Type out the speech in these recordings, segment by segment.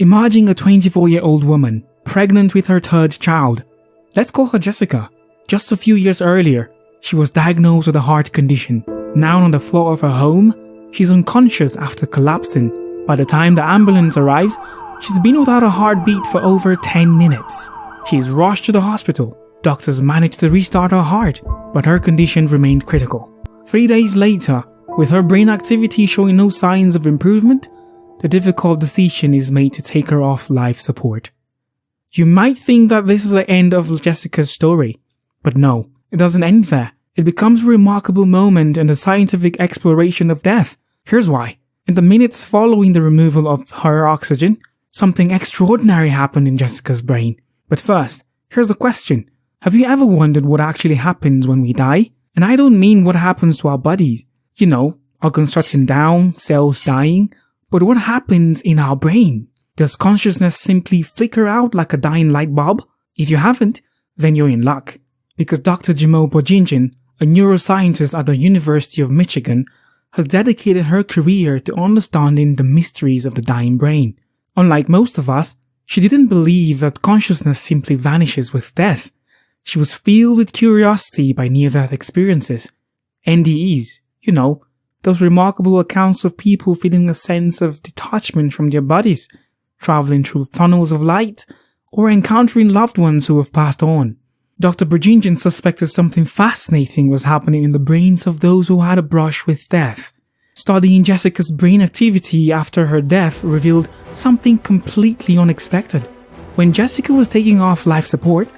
Imagine a 24-year-old woman, pregnant with her third child. Let's call her Jessica. Just a few years earlier, she was diagnosed with a heart condition. Now on the floor of her home, she's unconscious after collapsing. By the time the ambulance arrives, she's been without a heartbeat for over 10 minutes. She's rushed to the hospital. Doctors managed to restart her heart, but her condition remained critical. 3 days later, with her brain activity showing no signs of improvement, the difficult decision is made to take her off life support. You might think that this is the end of Jessica's story, but no, it doesn't end there. It becomes a remarkable moment in the scientific exploration of death. Here's why. In the minutes following the removal of her oxygen, something extraordinary happened in Jessica's brain. But first, here's a question. Have you ever wondered what actually happens when we die? And I don't mean what happens to our bodies. You know, organs shutting down, cells dying. But what happens in our brain? Does consciousness simply flicker out like a dying light bulb? If you haven't, then you're in luck. Because Dr. Jimo Bojinjan, a neuroscientist at the University of Michigan, has dedicated her career to understanding the mysteries of the dying brain. Unlike most of us, she didn't believe that consciousness simply vanishes with death. She was filled with curiosity by near-death experiences. NDEs, you know, those remarkable accounts of people feeling a sense of detachment from their bodies, traveling through tunnels of light, or encountering loved ones who have passed on. Dr. Bojinjan suspected something fascinating was happening in the brains of those who had a brush with death. Studying Jessica's brain activity after her death revealed something completely unexpected. When Jessica was taking off life support,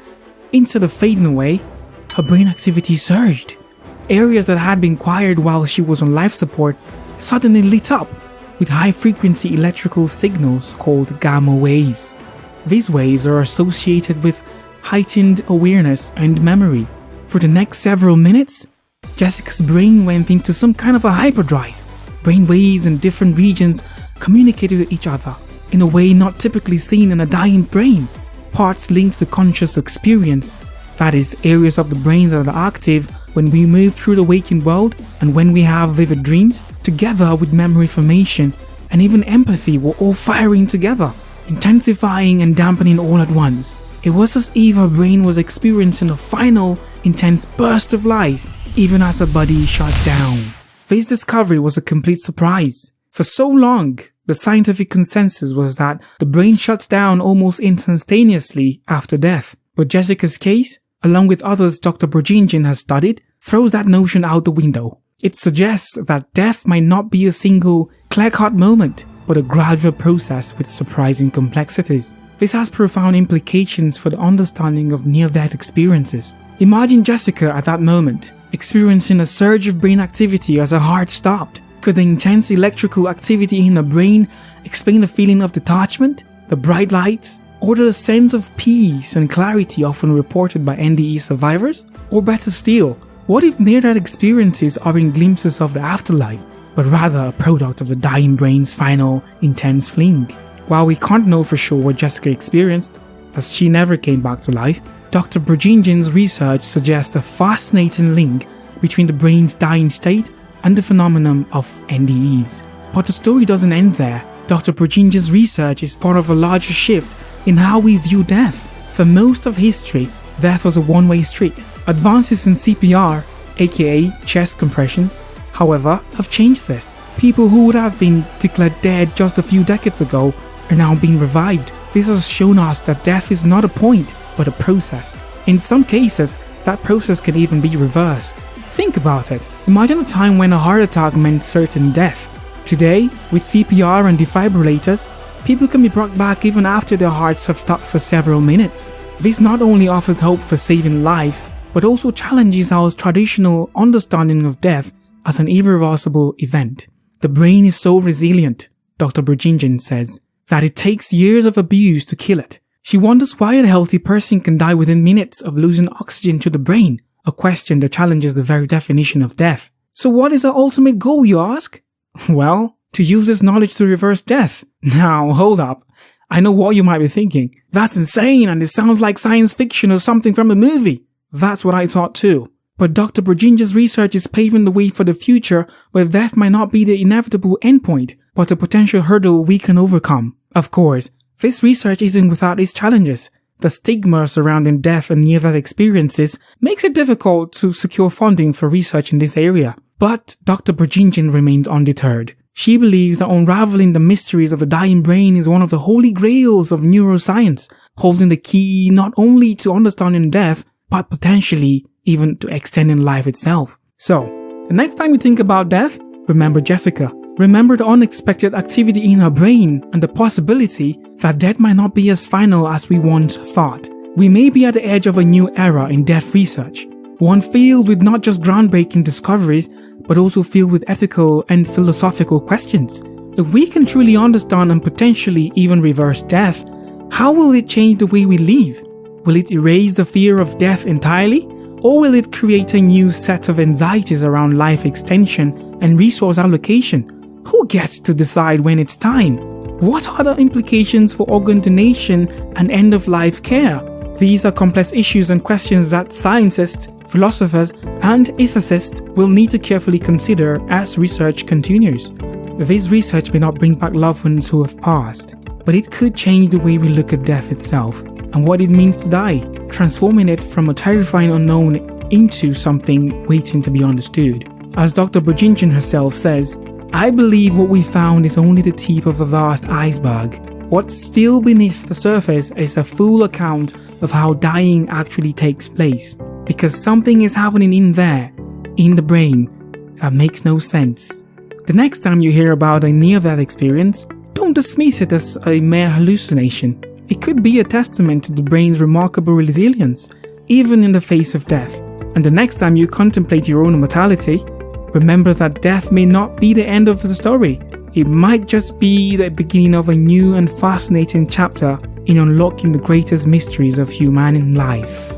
instead of fading away, her brain activity surged. Areas that had been quiet while she was on life support suddenly lit up with high-frequency electrical signals called gamma waves. These waves are associated with heightened awareness and memory. For the next several minutes, Jessica's brain went into some kind of a hyperdrive. Brain waves in different regions communicated with each other in a way not typically seen in a dying brain. Parts linked to conscious experience, that is, areas of the brain that are active when we move through the waking world and when we have vivid dreams, together with memory formation and even empathy, were all firing together, intensifying and dampening all at once. It was as if her brain was experiencing a final, intense burst of life, even as her body shut down. This discovery was a complete surprise. For so long, the scientific consensus was that the brain shuts down almost instantaneously after death. But Jessica's case, along with others Dr. Bojinjan has studied, throws that notion out the window. It suggests that death might not be a single, clear-cut moment, but a gradual process with surprising complexities. This has profound implications for the understanding of near-death experiences. Imagine Jessica at that moment, experiencing a surge of brain activity as her heart stopped. Could the intense electrical activity in her brain explain the feeling of detachment, the bright lights, or the sense of peace and clarity often reported by NDE survivors? Or better still, what if near-death experiences aren't glimpses of the afterlife, but rather a product of the dying brain's final, intense fling? While we can't know for sure what Jessica experienced, as she never came back to life, Dr. Bojinjan's research suggests a fascinating link between the brain's dying state and the phenomenon of NDEs. But the story doesn't end there. Dr. Bojinjan's research is part of a larger shift in how we view death. For most of history, death was a one-way street. Advances in CPR, aka chest compressions, however, have changed this. People who would have been declared dead just a few decades ago are now being revived. This has shown us that death is not a point, but a process. In some cases, that process can even be reversed. Think about it. Imagine a time when a heart attack meant certain death. Today, with CPR and defibrillators, people can be brought back even after their hearts have stopped for several minutes. This not only offers hope for saving lives, but also challenges our traditional understanding of death as an irreversible event. The brain is so resilient, Dr. Bojinjan says, that it takes years of abuse to kill it. She wonders why a healthy person can die within minutes of losing oxygen to the brain, a question that challenges the very definition of death. So what is her ultimate goal, you ask? Well, to use this knowledge to reverse death. Now, hold up. I know what you might be thinking. That's insane and it sounds like science fiction or something from a movie. That's what I thought too. But Dr. Bojinjan's research is paving the way for the future where death might not be the inevitable endpoint, but a potential hurdle we can overcome. Of course, This research isn't without its challenges. The stigma surrounding death and near-death experiences makes it difficult to secure funding for research in this area. But Dr. Burgingen remains undeterred. She believes that unraveling the mysteries of the dying brain is one of the holy grails of neuroscience, holding the key not only to understanding death, but potentially even to extending life itself. So, the next time you think about death, remember Jessica. Remember the unexpected activity in her brain and the possibility that death might not be as final as we once thought. We may be at the edge of a new era in death research, one filled with not just groundbreaking discoveries, but also filled with ethical and philosophical questions. If we can truly understand and potentially even reverse death, how will it change the way we live? Will it erase the fear of death entirely? Or will it create a new set of anxieties around life extension and resource allocation? Who gets to decide when it's time? What are the implications for organ donation and end-of-life care? These are complex issues and questions that scientists, philosophers, and ethicists will need to carefully consider as research continues. This research may not bring back loved ones who have passed, but it could change the way we look at death itself and what it means to die, transforming it from a terrifying unknown into something waiting to be understood. As Dr. Burgingen herself says, "I believe what we found is only the tip of a vast iceberg. What's still beneath the surface is a full account of how dying actually takes place, because something is happening in there, in the brain, that makes no sense." The next time you hear about a near-death experience, don't dismiss it as a mere hallucination. It could be a testament to the brain's remarkable resilience, even in the face of death. And the next time you contemplate your own mortality, remember that death may not be the end of the story. It might just be the beginning of a new and fascinating chapter in unlocking the greatest mysteries of human life.